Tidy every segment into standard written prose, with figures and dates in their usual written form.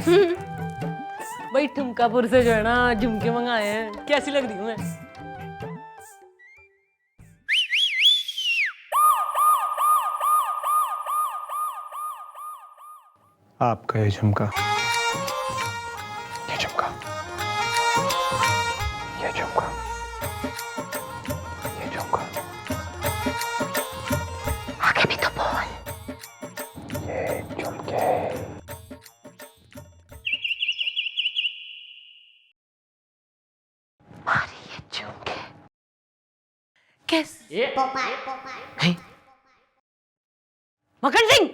भाई ठुमकापुर से जो है ना झुमके मंगाए हैं, कैसी लग रही हूँ मैं? आपका ये झुमका, ये झुमका, ये झुमका, ये झुमका, आगे भी तो बोल, ये झुमके। कैसे? है? मक्खन सिंह!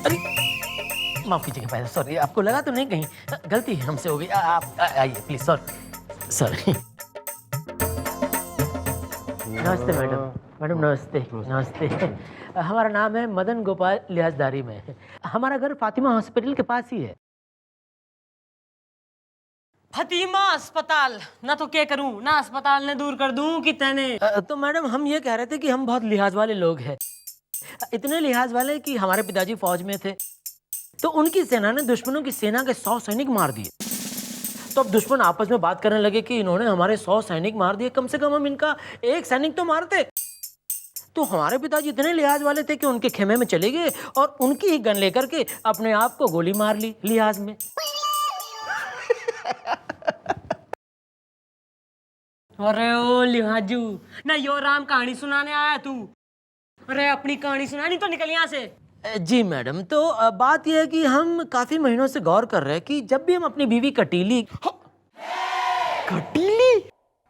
अरे माफ कीजिएगा भाई, सॉरी, आपको लगा तो नहीं कहीं? गलती हमसे हो गई। आप आइए प्लीज। सॉरी। नमस्ते मैडम। मैडम नमस्ते। नमस्ते। हमारा नाम है मदन गोपाल लिहाजदारी में। हमारा घर फातिमा हॉस्पिटल के पास ही है। फतीमा अस्पताल ना तो क्या करूं, ना अस्पताल ने दूर कर दूं कि तने। तो मैडम हम ये कह रहे थे कि हम बहुत लिहाज वाले लोग हैं, इतने लिहाज वाले कि हमारे पिताजी फौज में थे, तो उनकी सेना ने दुश्मनों की सेना के 100 सैनिक मार दिए। तो अब दुश्मन आपस में बात करने लगे कि इन्होंने हमारे 100 सैनिक मार दिए, कम से कम हम इनका एक सैनिक तो मारते। तो हमारे पिताजी इतने लिहाज वाले थे कि उनके खेमे में चले गए और उनकी ही गन लेकर के अपने आप को गोली मार ली लिहाज में। अरे ओ लिहाजू, ना यो राम कहानी सुनाने आया तू? अरे अपनी कहानी सुना, नहीं तो निकल यहाँ से। जी मैडम, तो बात यह है कि हम काफी महीनों से गौर कर रहे हैं कि जब भी हम अपनी बीवी कटीली। कटीली?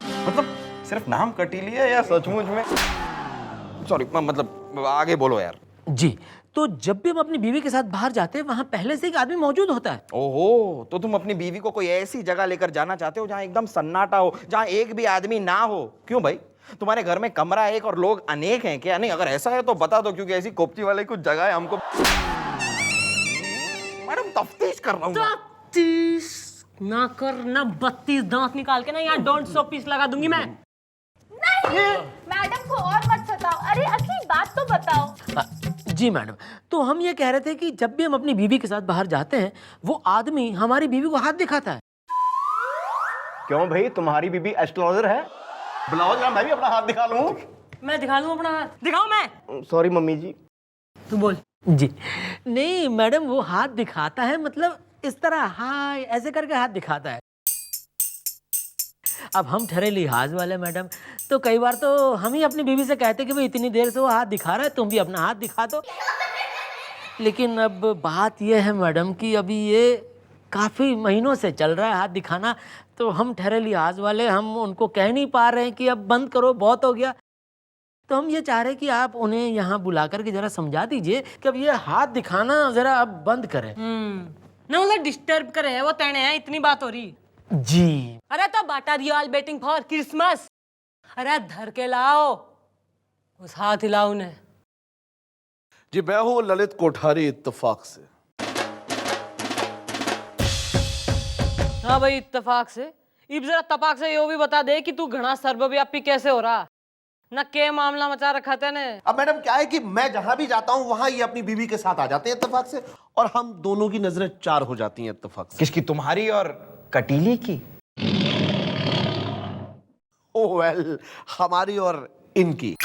मतलब सिर्फ नाम कटीली है या सचमुच में? सॉरी, मतलब आगे बोलो यार। जी, तो जब भी हम अपनी बीवी के साथ बाहर जाते हैं वहां पहले से एक आदमी मौजूद होता है। ओहो, तो तुम अपनी बीवी को कोई ऐसी जगह लेकर जाना चाहते हो जहाँ एकदम सन्नाटा हो, जहाँ एक भी आदमी ना हो। क्यों भाई, तुम्हारे घर में कमरा एक और लोग अनेक हैं क्या? नहीं, अगर ऐसा है तो बता दो, क्योंकि ऐसी कोपची वाले कुछ जगह है हमको। मैडम तफ्तीश कर रहा हूँ। तफ्तीश ना कर ना, 32 दांत निकाल के ना यहाँ डोंट सो पीस लगा दूंगी मैं। नहीं, मैडम को और मत सताओ। अरे असली बात तो बताओ। जी मैडम, तो हम ये कह रहे थे कि जब भी हम अपनी बीवी के साथ बाहर जाते हैं वो आदमी हमारी बीवी को हाथ दिखाता है। क्यों भाई, तुम्हारी बीबी एस्ट्रोलॉजर है? बुलाओ जरा, मैं भी अपना हाथ दिखा लूं। मैं दिखा लूं अपना हाथ? दिखाऊं मैं? सॉरी मम्मी जी। तू बोल। जी नहीं मैडम, वो हाथ दिखाता है मतलब इस तरह हाय ऐसे करके हाथ दिखाता है। अब हम ठहरे लिहाज वाले मैडम, तो कई बार तो हम ही अपनी बीवी से कहते कि भाई इतनी देर से वो हाथ दिखा रहा है, तुम भी अपना हाथ दिखा दो। लेकिन अब बात यह है मैडम कि अभी ये काफ़ी महीनों से चल रहा है हाथ दिखाना, तो हम ठहरे लिहाज वाले हम उनको कह नहीं पा रहे हैं कि अब बंद करो, बहुत हो गया। तो हम ये चाह रहे हैं कि आप उन्हें यहाँ बुला करके जरा समझा दीजिए कि अब ये हाथ दिखाना जरा अब बंद करें। ना मतलब डिस्टर्ब करे वो तेने है, इतनी बात हो रही। जी अरे तो बाटा दियो ऑल वेटिंग फॉर क्रिसमस। अरे धर के लाओ उस हाथ हिलाओ ने। जी मैं हूँ ललित कोठारी इत्तेफाक से। हाँ भाई इत्तेफाक से। इब जरा तपाक से यो भी बता दे कि तू घना सर्वव्यापी कैसे हो रहा, न के मामला मचा रखा तेने। अब मैडम क्या है कि मैं जहां भी जाता हूँ वहां ये अपनी बीवी के साथ आ जाते हैं इत्तेफाक से, और हम दोनों की नजरें चार हो जाती हैं इत्तेफाक से। किसकी, तुम्हारी और कटीली की? ओह वेल, हमारी और इनकी।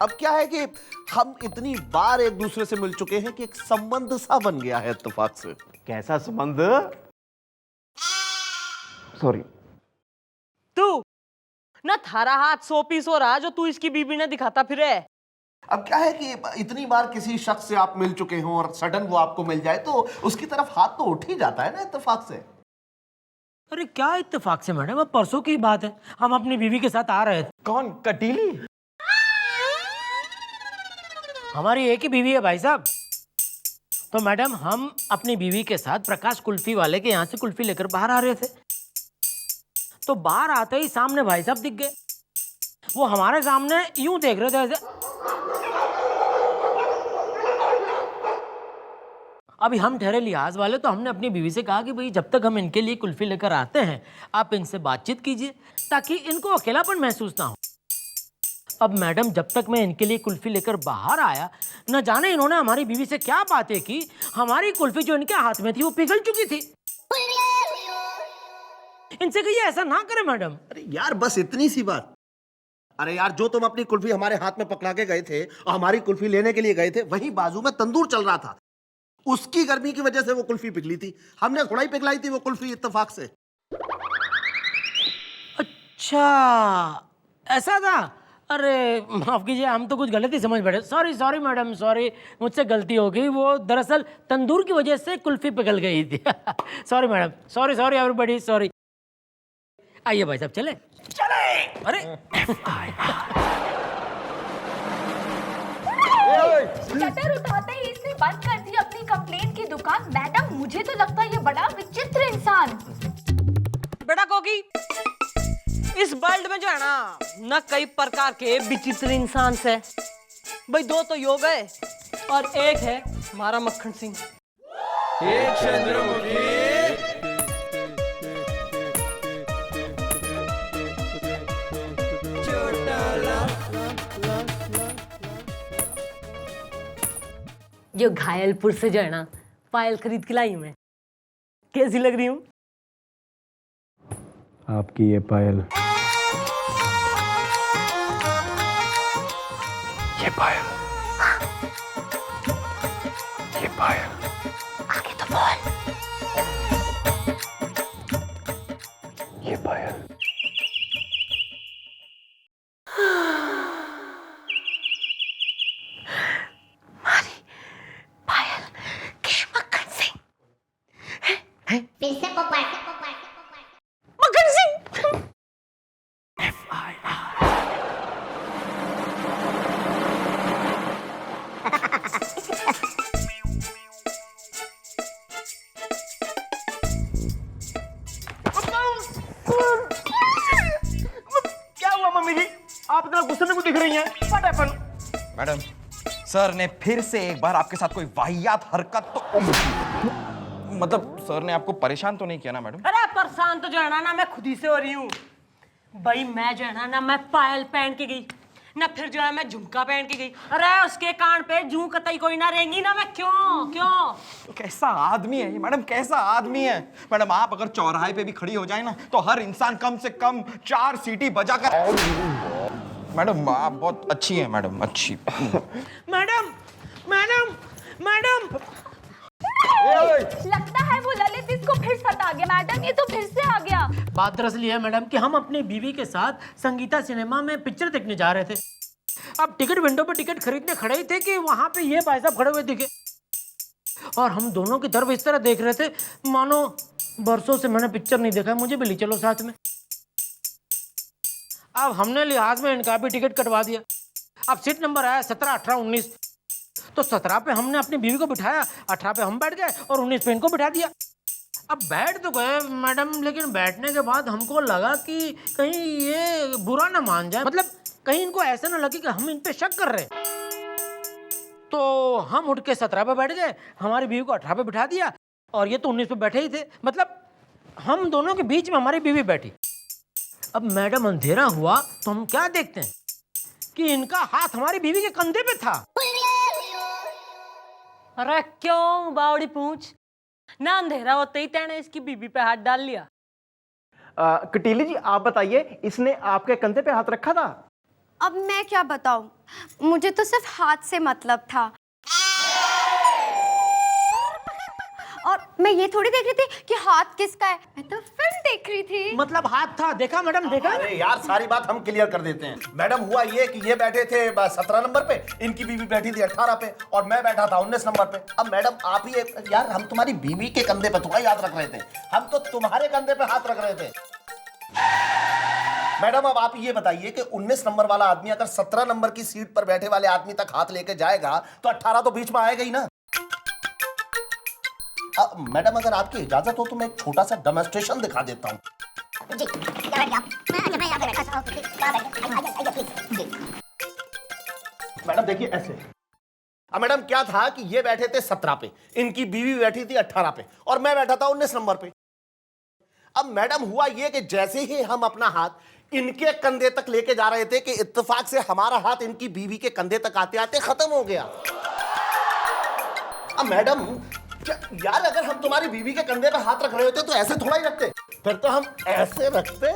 अब क्या है कि हम इतनी बार एक दूसरे से मिल चुके हैं कि एक संबंध सा बन गया है इत्तेफाक से। कैसा संबंध? सॉरी। तू न थारा हाथ 100 पीस हो रहा जो तू इसकी बीबी ने दिखाता फिरे। अब क्या है कि इतनी बार किसी शख्स से आप मिल चुके हो और सडन वो आपको मिल जाए तो उसकी तरफ हाथ तो उठ ही जाता है ना इत्तेफाक से। अरे क्या इत्तेफाक से मैडम, अब परसों की बात है, हम अपनी बीवी के साथ आ रहे थे। कौन, कटीली? हमारी एक ही बीवी है भाई साहब। तो मैडम हम अपनी बीवी के साथ प्रकाश कुल्फी वाले के यहाँ से कुल्फी लेकर बाहर आ रहे थे, तो बाहर आते ही सामने भाई साहब दिख गए। वो हमारे सामने यूं देख रहे थे ऐसे। अभी हम ठहरे लिहाज वाले, तो हमने अपनी बीवी से कहा कि भाई जब तक हम इनके लिए कुल्फी लेकर आते हैं आप इनसे बातचीत कीजिए ताकि इनको अकेलापन महसूस ना हो। अब मैडम जब तक मैं इनके लिए कुल्फी लेकर बाहर आया, न जाने इन्होंने हमारी बीवी से क्या बातें की, हमारी कुल्फी जो इनके हाथ में थी वो पिघल चुकी थी। इनसे कहिए ऐसा ना करें मैडम। अरे यार बस इतनी सी बात। अरे यार जो तुम अपनी कुल्फी हमारे हाथ में पकड़ा के गए थे और हमारी कुल्फी लेने के लिए गए थे, वहीं बाजू में तंदूर चल रहा था, उसकी गर्मी की वजह से वो कुल्फी पिघली थी। हमने थोड़ा ही पिघलाई थी वो कुल्फी इत्तेफाक से। अच्छा ऐसा था। अरे माफ कीजिए, हम तो कुछ गलत ही समझ बैठे। सॉरी सॉरी मैडम, सॉरी, मुझसे गलती हो गई। वो दरअसल तंदूर की वजह से कुल्फी पिघल गई थी। Sorry madam, sorry sorry everybody, sorry. आइए भाई साहब, चले चले। अरे शटर उठाते ही इसने बंद कर दी अपनी कंप्लेंट की दुकान। मैडम मुझे तो लगता है ये बड़ा विचित्र इंसान। बेटा कोकी, इस वर्ल्ड में जो है ना कई प्रकार के विचित्र इंसान है भाई। दो तो योग है और एक है हमारा मक्खन सिंह। जो घायलपुर से जो है ना पायल खरीद के लाई मैं, कैसी लग रही हूँ? आपकी ये पायल, ये पायल, ये पायल, आगे तो बोल। ये पायल, क्या हुआ मम्मी जी, आप इतना गुस्से में क्यों दिख रही हैं? What happened? मैडम, सर ने फिर से एक बार आपके साथ कोई वाहियात हरकत तो मतलब सर ने आपको परेशान तो नहीं किया ना मैडम? अरे परेशान तो जो है ना मैं खुद ही से हो रही हूँ भाई। मैं जो है ना मैं पायल पहन के गई ना, फिर जो है मैं झुमका पहन के गई। अरे उसके कान पे जूं कतई कोई ना रहेंगी ना। मैं क्यों कैसा आदमी है ये मैडम, कैसा आदमी है मैडम। आप अगर चौराहे पे भी खड़ी हो जाए ना तो हर इंसान कम से कम 4 सीटी बजाकर। मैडम आप बहुत अच्छी हैं मैडम, अच्छी। मैडम मैडम मैडम, लगता है वो ललित इसको फिर सता गया। मैडम ये तो फिर से आ गया। बात दरअसल ये है मैडम कि हम अपनी बीवी के साथ संगीता सिनेमा में पिक्चर देखने जा रहे थे। अब टिकट विंडो पे टिकट खरीदने खड़े ही थे कि वहां पे ये भाई साहब खड़े हुए दिखे और हम दोनों की तरफ इस तरह देख रहे थे मानो बरसों से मैंने पिक्चर नहीं देखा, मुझे भी ले चलो साथ में। अब हमने लिहाज में इनका भी टिकट कटवा दिया। अब सीट नंबर आया 17, 18, 19। तो 17 पे हमने अपनी बीवी को बिठाया, 18 पे हम बैठ गए और 19 पे इनको बिठा दिया। अब बैठ तो गए मैडम, लेकिन बैठने के बाद हमको लगा कि कहीं ये बुरा ना मान जाए, मतलब कहीं इनको ऐसा ना लगे कि हम इन पे शक कर रहे हैं। तो हम उठ के 17 पे बैठ गए, हमारी बीवी को 18 पे बिठा दिया और ये तो 19 पे बैठे ही थे। मतलब हम दोनों के बीच में हमारी बीवी बैठी। अब मैडम अंधेरा हुआ तो हम क्या देखते हैं कि इनका हाथ हमारी बीवी के कंधे पे था। अरे क्यों बावड़ी पूछ ना, अंधेरा होते ही तेने इसकी बीबी पे हाथ डाल लिया। कटीली जी आप बताइए, इसने आपके कंधे पे हाथ रखा था? अब मैं क्या बताऊं, मुझे तो सिर्फ हाथ से मतलब था। और मैं ये थोड़ी देख रही थी कि हाथ किसका है, मैं तो फिल्म देख रही थी। मतलब हाथ था, देखा मैडम, देखा। अरे यार सारी बात हम क्लियर कर देते हैं। मैडम हुआ ये कि ये बैठे थे 17 नंबर पे, इनकी बीवी बैठी थी 18 पे और मैं बैठा था 19 नंबर पे। अब मैडम आप ही यार, हम तुम्हारी बीवी के कंधे पे थोड़ा हाथ रख रहे थे, हम तो तुम्हारे कंधे पे हाथ रख रहे थे। मैडम अब आप ये बताइए कि 19 नंबर वाला आदमी अगर 17 नंबर की सीट पर बैठे वाले आदमी तक हाथ लेके जाएगा तो 18 तो बीच में आएगा ही ना। मैडम अगर आपकी इजाजत हो तो मैं एक छोटा सा डेमोन्स्ट्रेशन दिखा देता हूं। मैडम देखिए ऐसे। अब मैडम क्या था कि ये बैठे थे 17 पे, इनकी बीवी बैठी थी 18 पे और मैं बैठा था 19 नंबर पे। अब मैडम हुआ ये कि जैसे ही हम अपना हाथ इनके कंधे तक लेके जा रहे थे कि इत्तेफाक से हमारा हाथ इनकी बीवी के कंधे तक आते आते खत्म हो गया। अब मैडम यार, अगर हम तुम्हारी बीवी के कंधे पे हाथ रख रहे होते तो ऐसे थोड़ा ही रखते, फिर तो हम ऐसे रखते।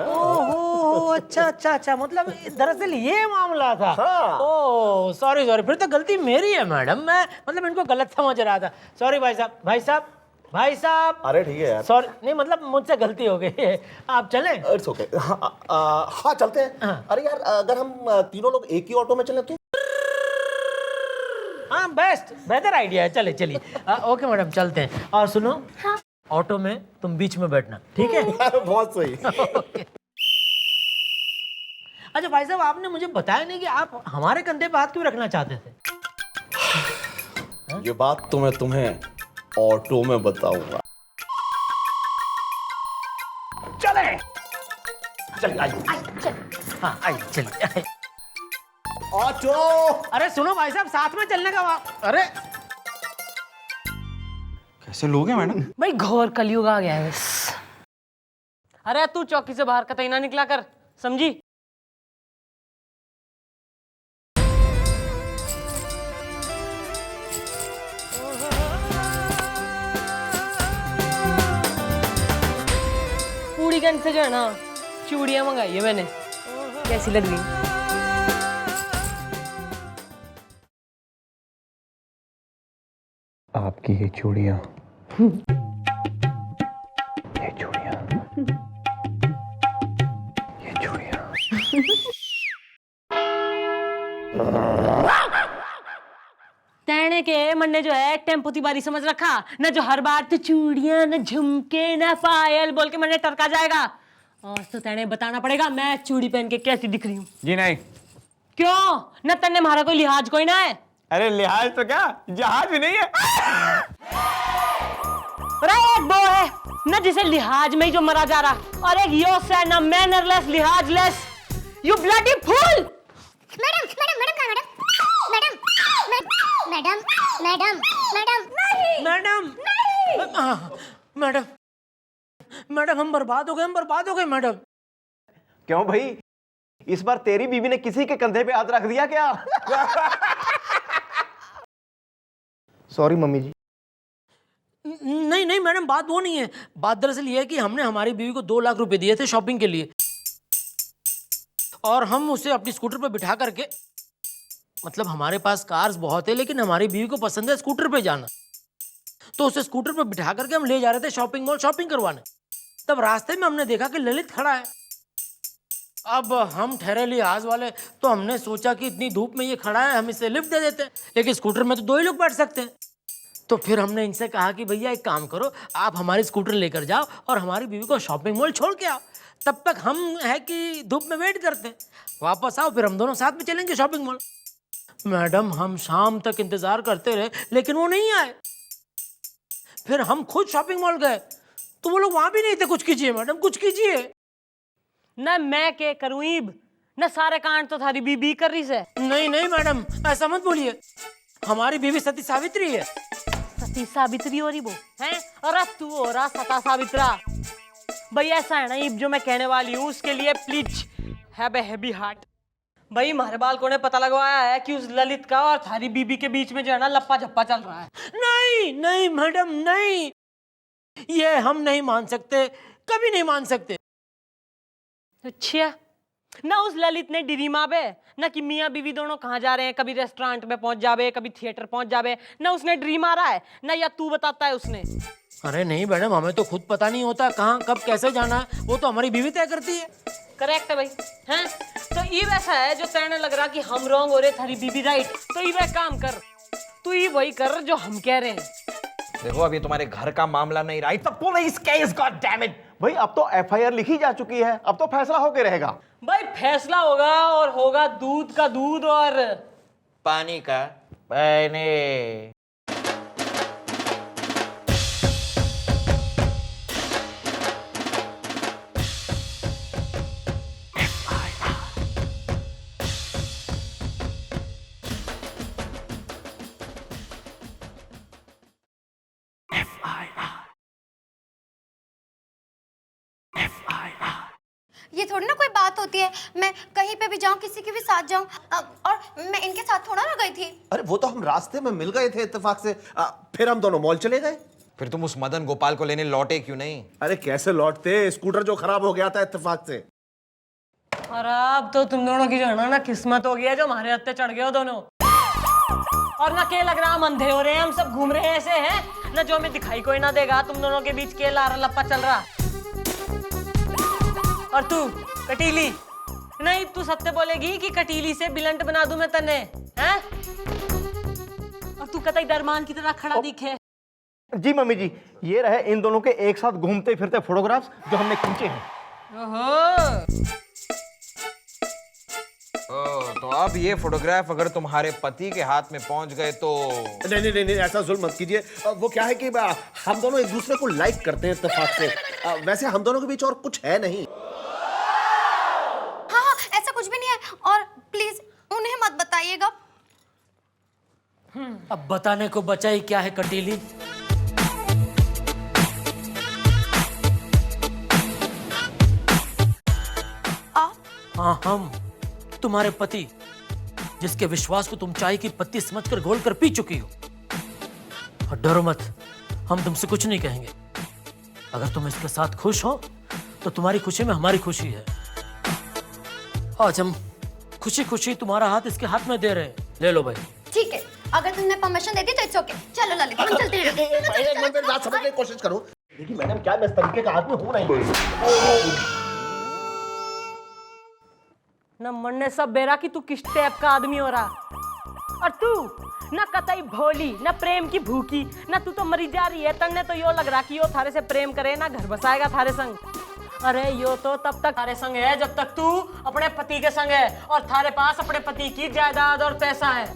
ओहो, अच्छा, मतलब दरअसल ये मामला था। हाँ। ओह सॉरी, फिर तो गलती मेरी है मैडम, मैं मतलब इनको गलत समझ रहा था। सॉरी भाई साहब। अरे ठीक है यार। सॉरी, नहीं मतलब मुझसे गलती हो गई है। आप चलें? It's okay. हाँ चलते हैं। हाँ। अरे यार, अगर हम तीनों लोग एक ही ऑटो में चले तो? हाँ, बेहतर आइडिया है। चलिए। ओके मैडम, चलते हैं। और सुनो, हाँ? ऑटो में तुम बीच में बैठना, ठीक है? बहुत सही। अच्छा भाई साहब, आपने मुझे बताया नहीं कि आप हमारे कंधे पे हाथ क्यों रखना चाहते थे? ये बात तो मैं तुम्हें ऑटो में बताऊंगा। चले। चल आइए। हाँ आइए, चलिए। ऑटो। अरे सुनो भाई साहब, साथ में चलने का अरे कैसे लोग हैं मैडम? भाई घोर कलयुग आ गया है बस। अरे तू चौकी से बाहर कतई ना निकला कर, समझी? पूड़ीगंज से जो है ना चूड़ियां मंगाई है मैंने, कैसी लग रही? आपकी ये चूड़ियां तेने के मन ने जो है टेम्पो बारी समझ रखा ना, जो हर बार तो चूड़ियां ना झुमके ना पायल बोल के मैंने टरका जाएगा। आज तो तेने बताना पड़ेगा मैं चूड़ी पहन के कैसी दिख रही हूँ। जी नहीं। क्यों न तेने हमारा कोई लिहाज कोई ना है? अरे लिहाज तो क्या, जहाज भी नहीं है। अरे एक वो है ना जिसे लिहाज में ही जो मरा जा रहा, और एक यो से ना मैनरलेस लिहाजलेस, यू ब्लडी फूल। मैडम हम बर्बाद हो गए मैडम। क्यों भाई, इस बार तेरी बीवी ने किसी के कंधे पे हाथ रख दिया क्या? सॉरी मम्मी जी। नहीं मैडम, बात वो नहीं है। बात दरअसल ये है कि हमने हमारी बीवी को 2 लाख रुपए दिए थे शॉपिंग के लिए, और हम उसे अपनी स्कूटर पे बिठा करके, मतलब हमारे पास कार्स बहुत है लेकिन हमारी बीवी को पसंद है स्कूटर पे जाना, तो उसे स्कूटर पे बिठा करके हम ले जा रहे थे शॉपिंग मॉल शॉपिंग करवाने। तब रास्ते में हमने देखा कि ललित खड़ा है। अब हम ठहरे लिहाज वाले, तो हमने सोचा कि इतनी धूप में ये खड़ा है, हम इसे लिफ्ट दे देते हैं, लेकिन स्कूटर में तो 2 ही लोग बैठ सकते हैं। तो फिर हमने इनसे कहा कि भैया एक काम करो, आप हमारी स्कूटर लेकर जाओ और हमारी बीवी को शॉपिंग मॉल छोड़ के आओ, तब तक हम है कि धूप में वेट करते हैं, वापस आओ फिर हम दोनों साथ में चलेंगे शॉपिंग मॉल। मैडम हम शाम तक इंतजार करते रहे लेकिन वो नहीं आए। फिर हम खुद शॉपिंग मॉल गए तो वो लोग वहां भी नहीं थे। कुछ कीजिए मैडम, कुछ कीजिए। न मैं के करूईब न सारे कांड तो थारी बीबी कर रही से। नहीं मैडम, ऐसा मत बोलिए, हमारी बीवी सती सावित्री है। सती सावित्री हो रही वो है, और तू हो रहा सता सावित्रा। भाई ऐसा है ना, ये जो मैं कहने वाली हूँ उसके लिए please have a heavy heart. भाई हमारे बालकों ने पता लगवाया है कि उस ललित का और थारी बीबी के बीच में जो है ना लप्पा झप्पा चल रहा है। नहीं मैडम, नहीं, ये हम नहीं मान सकते, कभी नहीं मान सकते। अच्छा, ना उस ललित ने डिरी माबे ना कि मियाँ बीवी दोनों कहाँ जा रहे हैं, कभी रेस्टोरेंट में पहुंच जावे कभी थिएटर पहुंच जावे, ना उसने ड्री मारा है ना या तू बताता है उसने। अरे नहीं मैडम, हमें तो खुद पता नहीं होता कहाँ कब कैसे जाना है, वो तो हमारी बीवी तय करती है। करेक्ट है भाई, हैं? तो ये वैसा है जो तेने लग रहा कि हम रॉन्ग हो रहे, थारी बीबी राइट, तो ये वह काम कर, तू ये वही कर जो हम कह रहे हैं। देखो अभी तुम्हारे घर का मामला नहीं रहा, it's a police case, god damn it. भाई अब तो FIR लिखी जा चुकी है, अब तो फैसला होके रहेगा। भाई फैसला होगा और होगा दूध का दूध और पानी का पानी। ये थोड़ी ना कोई बात होती है, मैं कहीं पे भी जाऊं, किसी के भी साथ जाऊं, और मैं इनके साथ थोड़ा ना गई थी। अरे वो तो हम रास्ते में मिल गए थे इत्तेफाक से, फिर हम दोनों मॉल चले गए। फिर तुम उस मदन गोपाल को लेने लौटे क्यों नहीं? अरे कैसे लौटते, स्कूटर जो खराब हो गया था इत्तेफाक से। और अब तो तुम दोनों की जो है ना किस्मत हो गई है, जो हमारे हत्थे चढ़ गए हो दोनों। और ना के लग रहा हम अंधे हो रहे हैं, हम सब घूम रहे हैं ऐसे हैं ना, जो हमें दिखाई कोई ना देगा। तुम दोनों के बीच के लारा लप्पा चल रहा। और तू कटीली, नहीं तू सत्य बोलेगी कि कटीली से बिलंट बना दूं मैं तने, हैं? और तू कतई दरमान की तरह खड़ा दिखे। जी मम्मी जी, ये रहे इन दोनों के एक साथ घूमते फिरते फोटोग्राफ्स जो हमने खींचे हैं। ओहो, तो अब ये फोटोग्राफ अगर तुम्हारे पति के हाथ में पहुंच गए तो? नहीं नहीं नहीं, ऐसा जुल्म मत कीजिए। वो क्या है कि हम दोनों एक दूसरे को लाइक करते हैं इत्तेफाक से। वैसे हम दोनों के बीच और कुछ है नहीं। हाँ हाँ, ऐसा कुछ भी नहीं है, और प्लीज उन्हें मत बताइएगा। अब बताने को बचा ही क्या है कटीली? हाँ, हम तुम्हारे पति, जिसके विश्वास को तुम चाय की पत्ती समझकर घोलकर पी चुकी हो। और डरो मत, हम तुमसे कुछ नहीं कहेंगे। अगर तुम इसके साथ खुश हो तो तुम्हारी खुशी में हमारी खुशी है। आज हम खुशी खुशी तुम्हारा हाथ इसके हाथ में दे रहे हैं। ले लो भाई। ठीक है, अगर तुमने परमिशन दे दी तो इट्स ओके। चलो ललित, हम चलते हैं। मैं बात समझने की कोशिश करूं। देखिए मैडम, क्या मैं इस तरीके का आदमी हूं नहीं। न मरने सब बेरा कि तू किस टाइप का आदमी हो रहा। और तू न कतई भोली, न प्रेम की भूखी, न तू तो मरी जा रही है। तन्ने तो यो लग रहा कि यो थारे से प्रेम करे, ना घर बसाएगा थारे संग। अरे यो तो तब तक थारे संग है जब तक तू अपने पति के संग है और थारे पास अपने पति की जायदाद और पैसा है।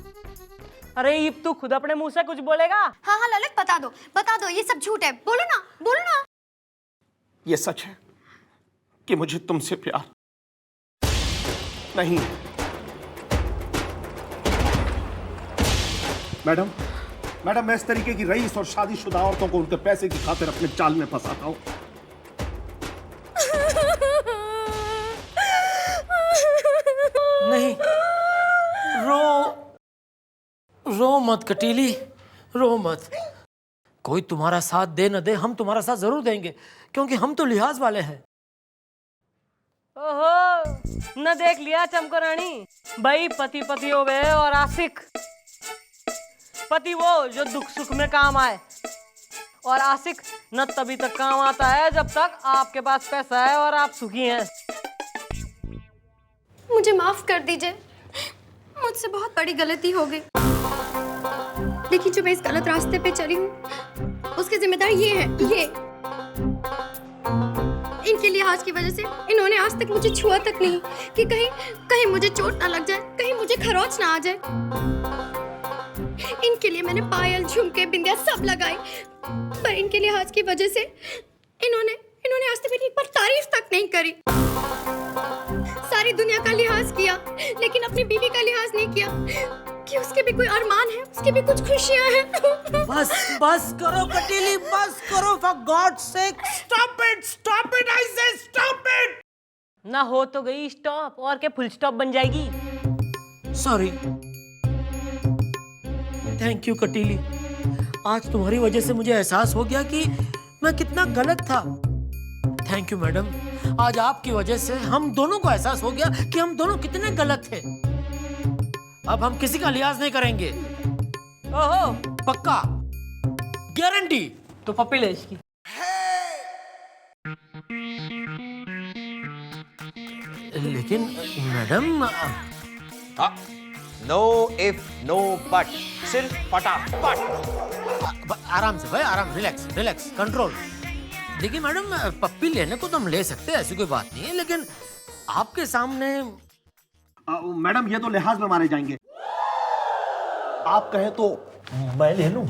अरे इब तू खुद अपने मुंह से कुछ बोलेगा? हाँ हाँ ललित, बता दो, ये सब झूठ है। बोलो ना, बोलो ना। ये सच है कि मुझे तुमसे प्यार नहीं। मैडम, मैं इस तरीके की रईस और शादीशुदा औरतों को उनके पैसे की खातिर अपने जाल में फंसाता हूं। नहीं, रो मत कटीली, रो मत। कोई तुम्हारा साथ दे न दे, हम तुम्हारा साथ जरूर देंगे, क्योंकि हम तो लिहाज वाले हैं। ओहो, न देख लिया चमको रानी भाई, पति पति हो गए और आशिक। पति वो जो दुख सुख में काम आए, और आशिक न तभी तक काम आता है जब तक आपके पास पैसा है और आप सुखी हैं। मुझे माफ कर दीजिए, मुझसे बहुत बड़ी गलती हो गई। देखिए, जो मैं इस गलत रास्ते पे चली हूँ उसकी जिम्मेदार ये है, ये इनके लिहाज की वजह से इन्होंने आज तक मुझे छुआ तक नहीं कि कहीं मुझे चोट ना लग जाए, कहीं मुझे खरोच ना आ जाए। इनके लिए मैंने पायल, झुमके, बिंदिया सब लगाई, पर इनके लिहाज की वजह से इन्होंने आज तक मेरी एक बार तारीफ तक नहीं करी। सारी दुनिया का लिहाज किया, लेकिन अपनी बीवी का लिहाज नहीं किया कि उसके भी कोई अरमान है, उसकी भी कुछ खुशियां हैं। बस करो कटीली, बस करो, for God's sake. Stop it, I say stop it. ना हो तो गई स्टॉप, और क्या फुल स्टॉप बन जाएगी। सॉरी, थैंक यू कटीली। आज तुम्हारी वजह से मुझे एहसास हो गया कि मैं कितना गलत था। थैंक यू मैडम, आज आपकी वजह से हम दोनों को एहसास हो गया कि हम दोनों कितने गलत थे। अब हम किसी का लिहाज नहीं करेंगे। ओहो, पक्का, गारंटी। तो पप्पी ले इसकी। लेकिन madam, no if no but, सिर्फ फटाफट। आराम से भाई, आराम, रिलैक्स, कंट्रोल। देखिए मैडम, पप्पी लेने को तो हम ले सकते हैं, ऐसी कोई बात नहीं है, लेकिन आपके सामने। मैडम, ये तो लिहाज में मारे जाएंगे। आप कहें तो मैं ले लूं?